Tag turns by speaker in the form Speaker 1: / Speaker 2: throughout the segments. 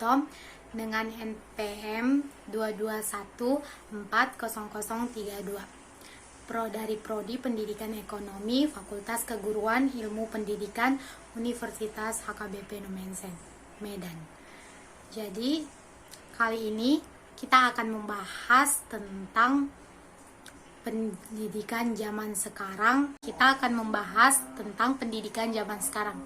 Speaker 1: Sutom dengan NPM 221400032. Dari Prodi Pendidikan Ekonomi, Fakultas Keguruan Ilmu Pendidikan, Universitas HKBP Numensen, Medan. Jadi, kali ini kita akan membahas tentang pendidikan zaman sekarang. Kita akan membahas tentang pendidikan zaman sekarang.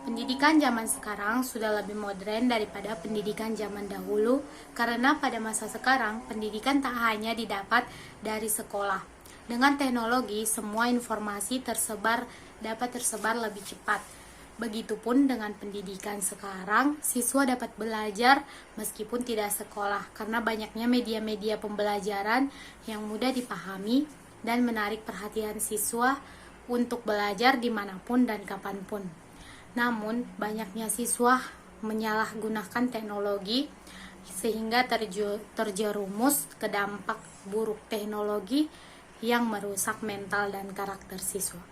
Speaker 1: Pendidikan zaman sekarang sudah lebih modern daripada pendidikan zaman dahulu, karena pada masa sekarang pendidikan tak hanya didapat dari sekolah. Dengan teknologi, semua informasi dapat tersebar lebih cepat. Begitupun dengan pendidikan sekarang, siswa dapat belajar meskipun tidak sekolah, karena banyaknya media-media pembelajaran yang mudah dipahami dan menarik perhatian siswa untuk belajar dimanapun dan kapanpun. Namun, banyaknya siswa menyalahgunakan teknologi sehingga terjerumus ke dampak buruk teknologi yang merusak mental dan karakter siswa.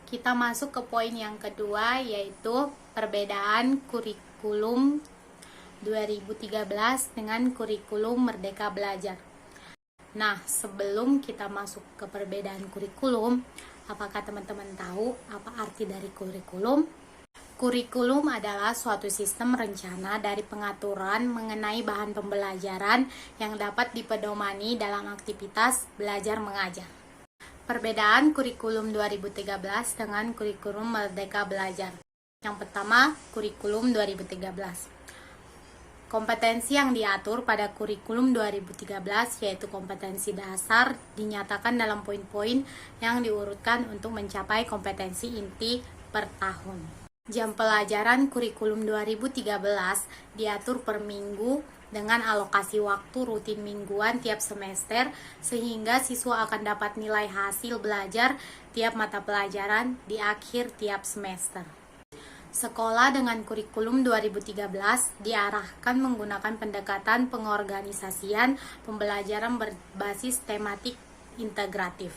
Speaker 1: Kita masuk ke poin yang kedua, yaitu perbedaan kurikulum 2013 dengan kurikulum Merdeka Belajar. Nah, sebelum kita masuk ke perbedaan kurikulum, apakah teman-teman tahu apa arti dari kurikulum? Kurikulum adalah suatu sistem rencana dari pengaturan mengenai bahan pembelajaran yang dapat dipedomani dalam aktivitas belajar mengajar. Perbedaan kurikulum 2013 dengan kurikulum Merdeka Belajar. Yang pertama, kurikulum 2013. Kompetensi yang diatur pada kurikulum 2013 yaitu kompetensi dasar dinyatakan dalam poin-poin yang diurutkan untuk mencapai kompetensi inti per tahun. Jam pelajaran kurikulum 2013 diatur per minggu dengan alokasi waktu rutin mingguan tiap semester, sehingga siswa akan dapat nilai hasil belajar tiap mata pelajaran di akhir tiap semester. Sekolah dengan kurikulum 2013 diarahkan menggunakan pendekatan pengorganisasian pembelajaran berbasis tematik integratif.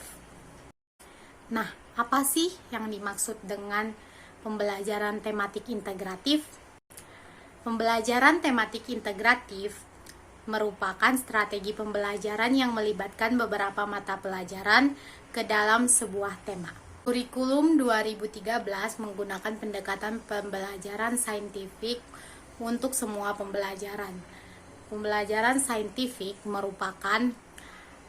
Speaker 1: Nah, apa sih yang dimaksud dengan pembelajaran tematik integratif? Pembelajaran tematik integratif merupakan strategi pembelajaran yang melibatkan beberapa mata pelajaran ke dalam sebuah tema. Kurikulum 2013 menggunakan pendekatan pembelajaran saintifik untuk semua pembelajaran. Pembelajaran saintifik merupakan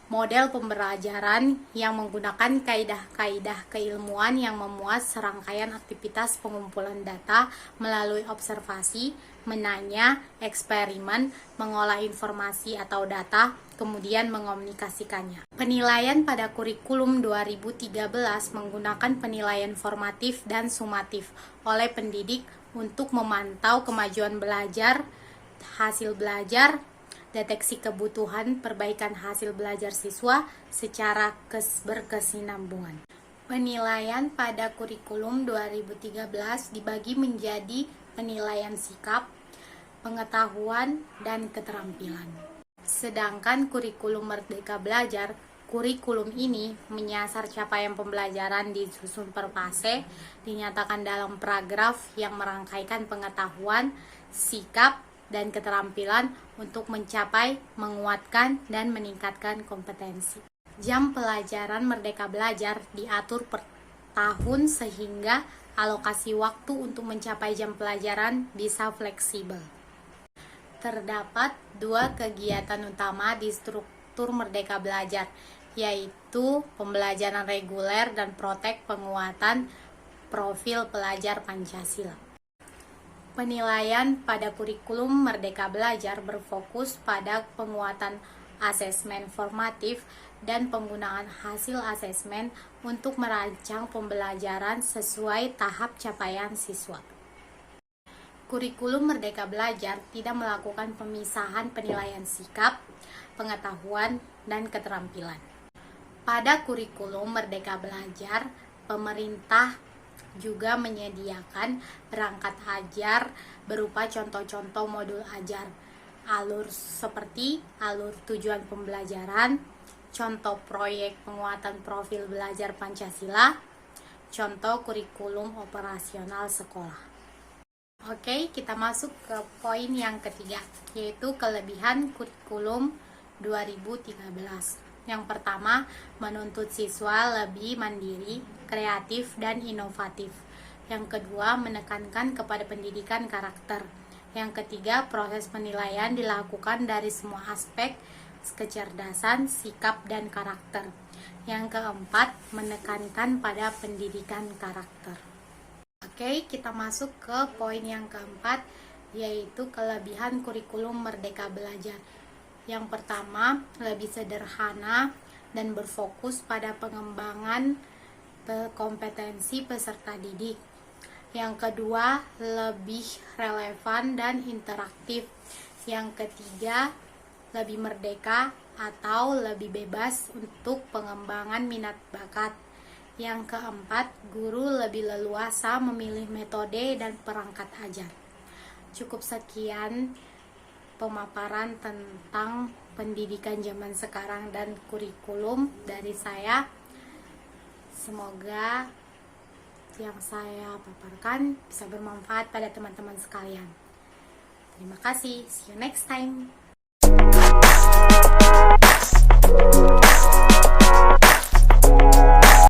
Speaker 1: model pembelajaran yang menggunakan kaidah-kaidah keilmuan yang memuat serangkaian aktivitas pengumpulan data melalui observasi, menanya, eksperimen, mengolah informasi atau data, kemudian mengomunikasikannya. Penilaian pada kurikulum 2013 menggunakan penilaian formatif dan sumatif oleh pendidik untuk memantau kemajuan belajar, hasil belajar, deteksi kebutuhan perbaikan hasil belajar siswa secara berkesinambungan. Penilaian pada kurikulum 2013 dibagi menjadi penilaian sikap, pengetahuan, dan keterampilan. Sedangkan kurikulum Merdeka Belajar, kurikulum ini menyasar capaian pembelajaran disusun per fase, dinyatakan dalam paragraf yang merangkaikan pengetahuan, sikap, dan keterampilan untuk mencapai, menguatkan, dan meningkatkan kompetensi. Jam pelajaran Merdeka Belajar diatur per tahun sehingga alokasi waktu untuk mencapai jam pelajaran bisa fleksibel. Terdapat dua kegiatan utama di struktur Merdeka Belajar, yaitu pembelajaran reguler dan protek penguatan profil pelajar Pancasila. Penilaian pada kurikulum Merdeka Belajar berfokus pada penguatan asesmen formatif dan penggunaan hasil asesmen untuk merancang pembelajaran sesuai tahap capaian siswa. Kurikulum Merdeka Belajar tidak melakukan pemisahan penilaian sikap, pengetahuan, dan keterampilan. Pada kurikulum Merdeka Belajar, pemerintah juga menyediakan perangkat ajar berupa contoh-contoh modul ajar, alur seperti alur tujuan pembelajaran, contoh proyek penguatan profil belajar Pancasila, contoh kurikulum operasional sekolah. Oke, kita masuk ke poin yang ketiga, yaitu kelebihan kurikulum 2013. Yang pertama, menuntut siswa lebih mandiri, kreatif, dan inovatif. Yang kedua, menekankan kepada pendidikan karakter. Yang ketiga, proses penilaian dilakukan dari semua aspek kecerdasan, sikap, dan karakter. Yang keempat, menekankan pada pendidikan karakter. Oke, kita masuk ke poin yang keempat, yaitu kelebihan kurikulum Merdeka Belajar. Yang pertama, lebih sederhana dan berfokus pada pengembangan kompetensi peserta didik. Yang kedua, lebih relevan dan interaktif. Yang ketiga, lebih merdeka atau lebih bebas untuk pengembangan minat bakat. Yang keempat, guru lebih leluasa memilih metode dan perangkat ajar. Cukup sekian pemaparan tentang pendidikan zaman sekarang dan kurikulum dari saya. Semoga yang saya paparkan bisa bermanfaat pada teman-teman sekalian. Terima kasih, see you next time.